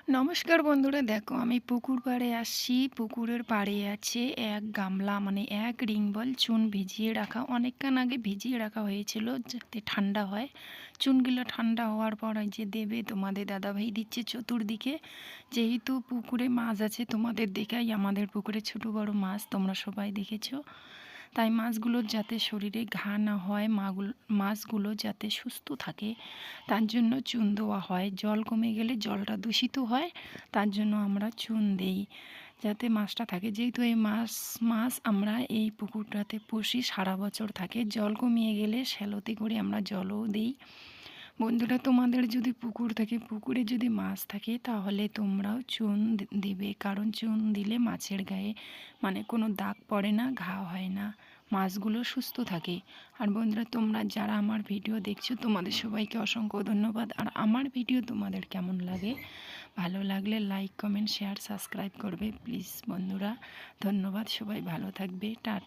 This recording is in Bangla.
নমস্কার বন্ধুরা, দেখো আমি পুকুর পাড়ে আসছি। পুকুরের পাড়ে আছে এক গামলা, মানে এক রিং বল চুন ভিজিয়ে রাখা, অনেকক্ষণ আগে ভিজিয়ে রাখা হয়েছিল যাতে ঠান্ডা হয়। চুনগুলো ঠান্ডা হওয়ার পর এই যে দেবে তোমাদের দাদাভাই দিচ্ছে চতুর্দিকে। যেহেতু পুকুরে মাছ আছে, তোমাদের দেখাই, আমাদের পুকুরে ছোট বড় মাছ তোমরা সবাই দেখেছো। তাই মাছগুলোর যাতে শরীরে ঘা না হয়, মাছগুলো যাতে সুস্থ থাকে, তার জন্য চুন দেওয়া হয়। জল কমে গেলে জলটা দূষিত হয়, তার জন্য আমরা চুন দেই যাতে মাছটা থাকে। যেহেতু এই মাছ আমরা এই পুকুরটাতে পুষি, সারা বছর থাকে। জল কমিয়ে গেলে শ্যালোতে করে আমরা জলও দিই। বন্ধুরা, তোমাদের যদি পুকুর থাকে, পুকুরে যদি মাছ থাকে, তাহলে তোমরাও চুন দিবে, কারণ চুন দিলে মাছের গায়ে মানে কোনো দাগ পড়ে না, ঘা হয় না, মাছগুলো সুস্থ থাকে। আর বন্ধুরা, তোমরা যারা আমার ভিডিও দেখছো, তোমাদের সবাইকে অসংখ্য ধন্যবাদ। আর আমার ভিডিও তোমাদের কেমন লাগে, ভালো লাগলে লাইক, কমেন্ট, শেয়ার, সাবস্ক্রাইব করবে প্লিজ বন্ধুরা। ধন্যবাদ, সবাই ভালো থাকবে। টাটা।